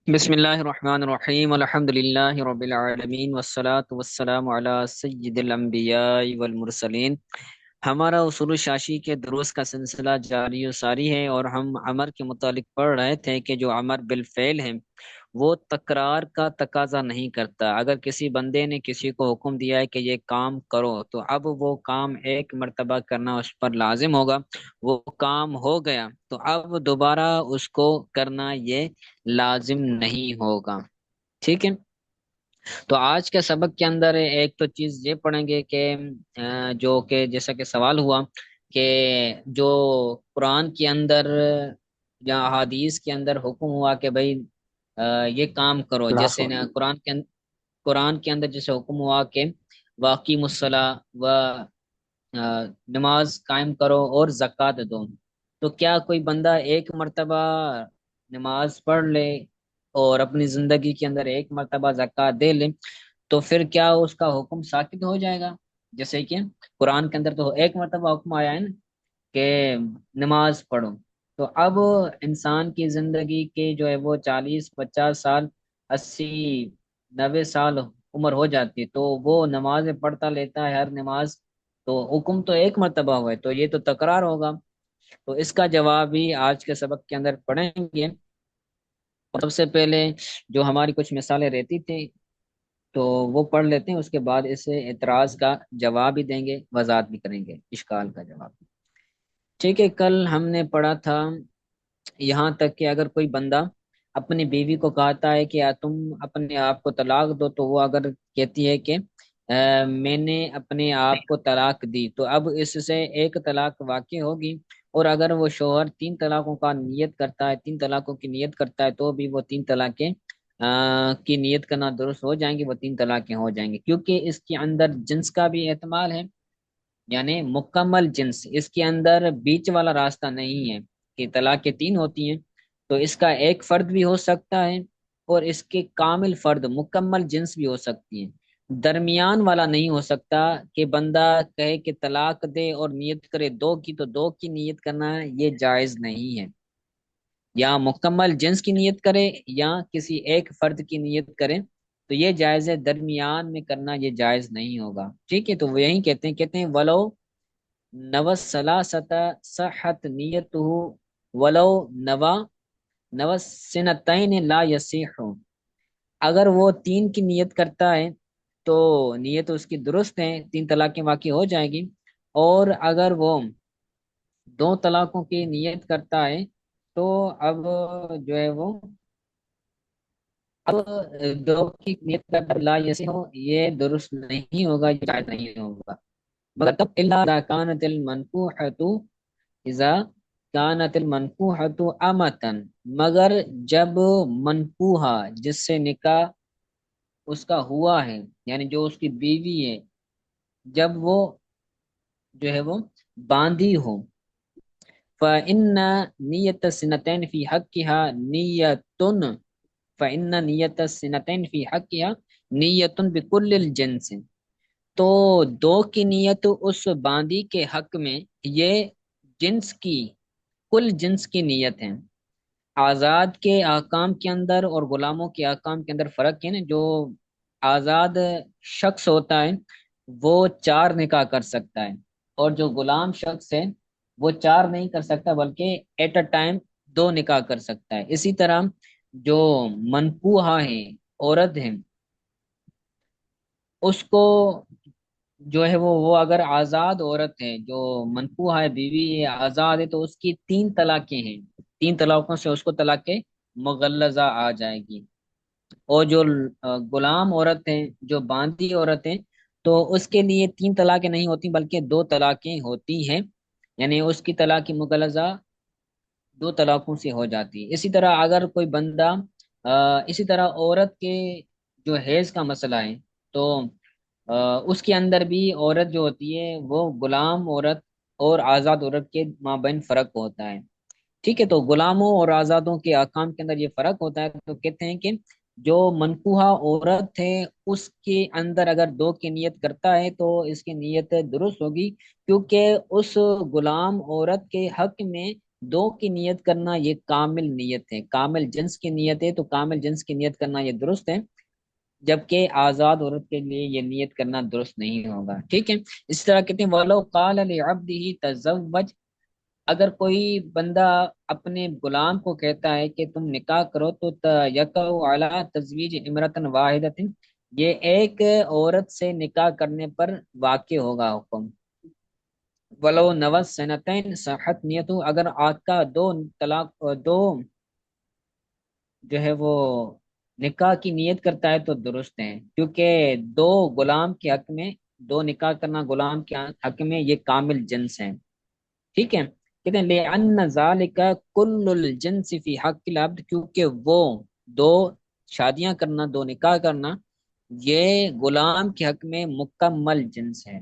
بسم اللہ الرحمن الرحیم الحمد للہ رب العالمین والصلاة والسلام علی سید الانبیاء والمرسلین۔ ہمارا اصول شاشی کے دروس کا سلسلہ جاری و ساری ہے، اور ہم امر کے متعلق پڑھ رہے تھے کہ جو امر بالفعل ہے وہ تکرار کا تقاضا نہیں کرتا۔ اگر کسی بندے نے کسی کو حکم دیا ہے کہ یہ کام کرو، تو اب وہ کام ایک مرتبہ کرنا اس پر لازم ہوگا۔ وہ کام ہو گیا تو اب دوبارہ اس کو کرنا یہ لازم نہیں ہوگا۔ ٹھیک ہے، تو آج کے سبق کے اندر ایک تو چیز یہ پڑھیں گے کہ جو کہ جیسا کہ سوال ہوا کہ جو قرآن کے اندر یا احادیث کے اندر حکم ہوا کہ بھائی یہ کام کرو، کلاس جیسے ہو نا رہی ہے۔ قرآن کے اندر جیسے حکم ہوا کہ واقعی الصلاۃ و نماز قائم کرو اور زکوٰۃ دو، تو کیا کوئی بندہ ایک مرتبہ نماز پڑھ لے اور اپنی زندگی کے اندر ایک مرتبہ زکوٰۃ دے لے تو پھر کیا اس کا حکم ساقط ہو جائے گا؟ جیسے کہ قرآن کے اندر تو ایک مرتبہ حکم آیا ہے نا کہ نماز پڑھو، تو اب انسان کی زندگی کے جو ہے وہ 40 50 سال 80 90 سال عمر ہو جاتی ہے، تو وہ نماز پڑھتا لیتا ہے ہر نماز، تو حکم تو ایک مرتبہ ہوا ہے تو یہ تو تکرار ہوگا۔ تو اس کا جواب بھی آج کے سبق کے اندر پڑھیں گے۔ سب سے پہلے جو ہماری کچھ مثالیں رہتی تھیں تو وہ پڑھ لیتے ہیں، اس کے بعد اس اعتراض کا جواب بھی دیں گے، وضاحت بھی کریں گے اشکال کا جواب۔ ٹھیک ہے، کل ہم نے پڑھا تھا یہاں تک کہ اگر کوئی بندہ اپنی بیوی کو کہتا ہے کہ تم اپنے آپ کو طلاق دو، تو وہ اگر کہتی ہے کہ میں نے اپنے آپ کو طلاق دی، تو اب اس سے ایک طلاق واقع ہوگی، اور اگر وہ شوہر 3 طلاقوں کا نیت کرتا ہے، 3 طلاقوں کی نیت کرتا ہے، تو بھی وہ 3 طلاقیں کی نیت کرنا درست ہو جائیں گی، وہ 3 طلاقیں ہو جائیں گی، کیونکہ اس کے اندر جنس کا بھی احتمال ہے، یعنی مکمل جنس، اس کے اندر بیچ والا راستہ نہیں ہے کہ طلاقیں 3 ہوتی ہیں، تو اس کا ایک فرد بھی ہو سکتا ہے اور اس کے کامل فرد مکمل جنس بھی ہو سکتی ہیں، درمیان والا نہیں ہو سکتا کہ بندہ کہے کہ طلاق دے اور نیت کرے 2 کی، تو 2 کی نیت کرنا یہ جائز نہیں ہے، یا مکمل جنس کی نیت کرے یا کسی ایک فرد کی نیت کرے تو یہ جائز ہے، درمیان میں کرنا یہ جائز نہیں ہوگا۔ ٹھیک ہے، تو وہ یہی کہتے ہیں ولو نوس سلاست صحت نیتہ، ولو نوا نوس سنتین لا یصح، اگر وہ 3 کی نیت کرتا ہے تو نیت اس کی درست ہے، 3 طلاقیں واقع ہو جائے گی، اور اگر وہ 2 طلاقوں کی نیت کرتا ہے تو اب جو ہے وہ اب 2 کی نیت کرتا لا یصح، یہ درست نہیں ہوگا، یہ جائز نہیں ہوگا، مگر تب الا اذا كانت المنكوحة اذا كانت المنكوحة امتن، مگر جب منکوحہ جس سے نکاح اس کا ہوا ہے، یعنی جو اس کی بیوی ہے، جب وہ جو ہے وہ باندھی ہو، فإن نیت السنتین فی حقها نیتن، فإن نیت السنتین فی حقها نیتن بکل الجنس، تو 2 کی نیت اس باندی کے حق میں یہ جنس کی، کل جنس کی نیت ہے۔ آزاد کے احکام کے اندر اور غلاموں کے احکام کے اندر فرق ہے نا، جو آزاد شخص ہوتا ہے وہ 4 نکاح کر سکتا ہے، اور جو غلام شخص ہے وہ 4 نہیں کر سکتا بلکہ ایٹ اے ٹائم 2 نکاح کر سکتا ہے۔ اسی طرح جو منکوحہ ہے، عورت ہے، اس کو جو ہے وہ اگر آزاد عورت ہے، جو منکوحہ ہے، بیوی ہے، آزاد ہے، تو اس کی 3 طلاقیں ہیں، 3 طلاقوں سے اس کو طلاق مغلظہ آ جائے گی، اور جو غلام عورت ہیں، جو باندھی عورت ہیں، تو اس کے لیے 3 طلاقیں نہیں ہوتی بلکہ 2 طلاقیں ہوتی ہیں، یعنی اس کی طلاق مغلظہ 2 طلاقوں سے ہو جاتی ہے۔ اسی طرح اگر کوئی بندہ اسی طرح عورت کے جو حیض کا مسئلہ ہے، تو اس کے اندر بھی عورت جو ہوتی ہے وہ غلام عورت اور آزاد عورت کے مابین فرق ہوتا ہے۔ ٹھیک ہے، تو غلاموں اور آزادوں کے احکام کے اندر یہ فرق ہوتا ہے، تو کہتے ہیں کہ جو منکوحہ عورت ہے اس کے اندر اگر 2 کی نیت کرتا ہے تو اس کی نیت درست ہوگی، کیونکہ اس غلام عورت کے حق میں دو کی نیت کرنا یہ کامل نیت ہے، کامل جنس کی نیت ہے، تو کامل جنس کی نیت کرنا یہ درست ہے، جبکہ آزاد عورت کے لیے یہ نیت کرنا درست نہیں ہوگا، ٹھیک ہے۔ اس طرح کہتے ہیں وَلَوْ قَالَ لِعَبْدِهِ تَزَوَّجْ، اگر کوئی بندہ اپنے غلام کو کہتا ہے کہ تم نکاح کرو، تو یقع علی تزویج امرۃ واحدۃ، یہ ایک عورت سے نکاح کرنے پر واقع ہوگا حکم۔ ولو نوز سنتین صحت نیت، اگر آقا دو طلاق دو جو ہے وہ نکاح کی نیت کرتا ہے تو درست ہے، کیونکہ دو غلام کے حق میں، دو نکاح کرنا غلام کے حق میں یہ کامل جنس ہے، ٹھیک ہے۔ کہتے ہیں لِأَنَّ ذَلِكَ كُلُّ الْجِنْسِ فِي حَقِّ الْعَبْدِ، کیونکہ وہ دو شادیاں کرنا، دو نکاح کرنا، یہ غلام کے حق میں مکمل جنس ہے،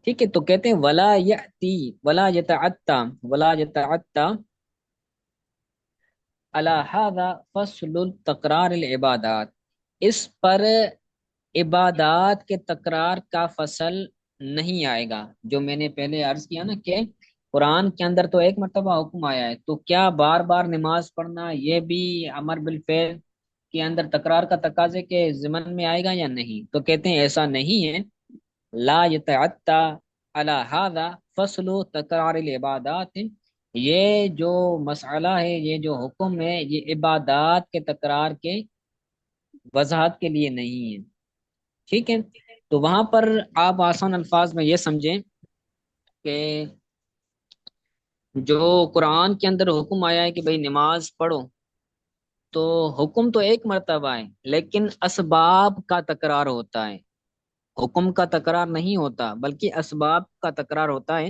ٹھیک ہے۔ تو کہتے ہیں ولا یأتی ولا یتعطا ولا یتعطا علی ھذا فصل تکرار العبادات، اس پر عبادات کے تکرار کا فصل نہیں آئے گا، جو میں نے پہلے عرض کیا نا کہ قرآن کے اندر تو ایک مرتبہ حکم آیا ہے، تو کیا بار بار نماز پڑھنا یہ بھی امر بالفعل کے اندر تکرار کا تقاضے کے ضمن میں آئے گا یا نہیں؟ تو کہتے ہیں ایسا نہیں ہے، لا یتعطا علی ھذا فصل تکرار العبادات، یہ جو مسئلہ ہے، یہ جو حکم ہے، یہ عبادات کے تکرار کے وضاحت کے لیے نہیں ہے، ٹھیک ہے۔ تو وہاں پر آپ آسان الفاظ میں یہ سمجھیں کہ جو قرآن کے اندر حکم آیا ہے کہ بھئی نماز پڑھو، تو حکم تو ایک مرتبہ ہے، لیکن اسباب کا تکرار ہوتا ہے، حکم کا تکرار نہیں ہوتا، بلکہ اسباب کا تکرار ہوتا ہے،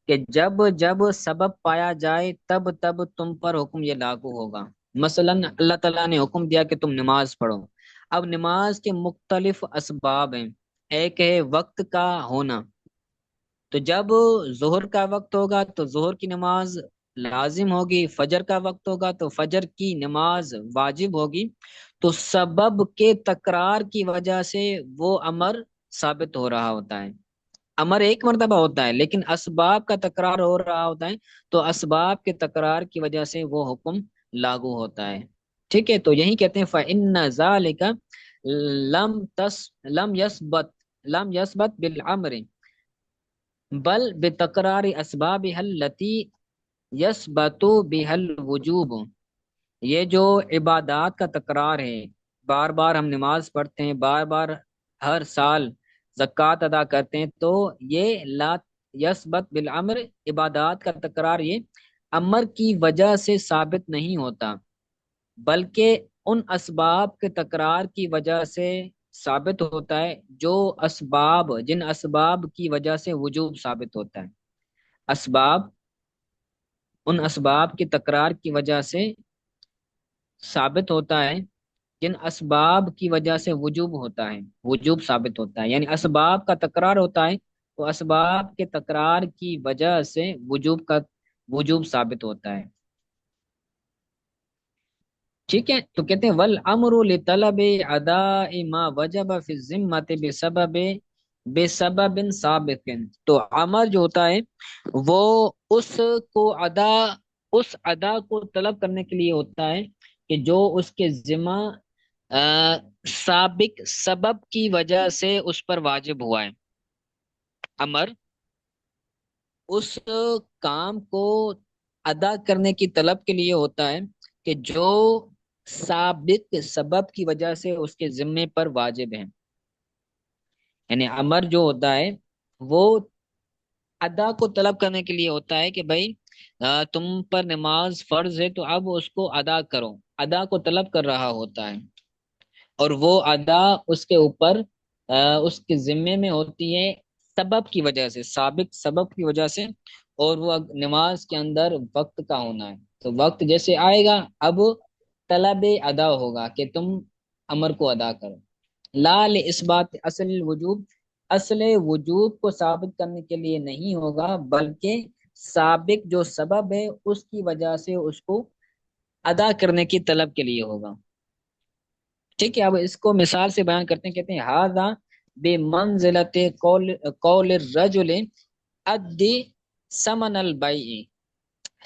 کہ جب جب سبب پایا جائے تب تب تم پر حکم یہ لاگو ہوگا۔ مثلا اللہ تعالیٰ نے حکم دیا کہ تم نماز پڑھو، اب نماز کے مختلف اسباب ہیں، ایک ہے وقت کا ہونا، تو جب ظہر کا وقت ہوگا تو ظہر کی نماز لازم ہوگی، فجر کا وقت ہوگا تو فجر کی نماز واجب ہوگی، تو سبب کے تکرار کی وجہ سے وہ امر ثابت ہو رہا ہوتا ہے، امر ایک مرتبہ ہوتا ہے لیکن اسباب کا تکرار ہو رہا ہوتا ہے، تو اسباب کے تکرار کی وجہ سے وہ حکم لاگو ہوتا ہے، ٹھیک ہے۔ تو یہی کہتے ہیں فَإِنَّ ذَلِكَ لم يثبت بالعمر بل بتکرار اسباب التي یثبت بها الوجوب، یہ جو عبادات کا تکرار ہے، بار بار ہم نماز پڑھتے ہیں، بار بار ہر سال زکوٰۃ ادا کرتے ہیں، تو یہ لا یثبت بالامر، عبادات کا تکرار یہ امر کی وجہ سے ثابت نہیں ہوتا، بلکہ ان اسباب کے تکرار کی وجہ سے ثابت ہوتا ہے، جو اسباب، جن اسباب کی وجہ سے وجوب ثابت ہوتا ہے، اسباب، ان اسباب کی تکرار کی وجہ سے ثابت ہوتا ہے، جن اسباب کی وجہ سے وجوب ہوتا ہے، وجوب ثابت ہوتا ہے، یعنی اسباب کا تکرار ہوتا ہے تو اسباب کے تکرار کی وجہ سے وجوب ثابت ہوتا ہے، ٹھیک ہے۔ تو کہتے ہیں والامر لطلب اداء ما وجب فی الذمہ بسبب سابق، تو امر جو ہوتا ہے وہ اس کو ادا اس ادا کو طلب کرنے کے لیے ہوتا ہے کہ جو اس کے ذمہ سابق سبب کی وجہ سے اس پر واجب ہوا ہے، امر اس کام کو ادا کرنے کی طلب کے لیے ہوتا ہے کہ جو سابق سبب کی وجہ سے اس کے ذمے پر واجب ہے، یعنی امر جو ہوتا ہے وہ ادا کو طلب کرنے کے لیے ہوتا ہے کہ بھائی تم پر نماز فرض ہے تو اب اس کو ادا کرو، ادا کو طلب کر رہا ہوتا ہے، اور وہ ادا اس کے اوپر اس کے ذمے میں ہوتی ہے سبب کی وجہ سے، سابق سبب کی وجہ سے، اور وہ نماز کے اندر وقت کا ہونا ہے، تو وقت جیسے آئے گا اب طلب ادا ہوگا کہ تم امر کو ادا کرو، لال اس بات اصل الوجوب، اصل وجوب کو ثابت کرنے کے لیے نہیں ہوگا، بلکہ سابق جو سبب ہے اس کی وجہ سے اس کو ادا کرنے کی طلب کے لیے ہوگا، ٹھیک ہے۔ اب اس کو مثال سے بیان کرتے ہیں، کہتے ہیں ہاذا بے منزلت قول الرجل ادی سمن البیع،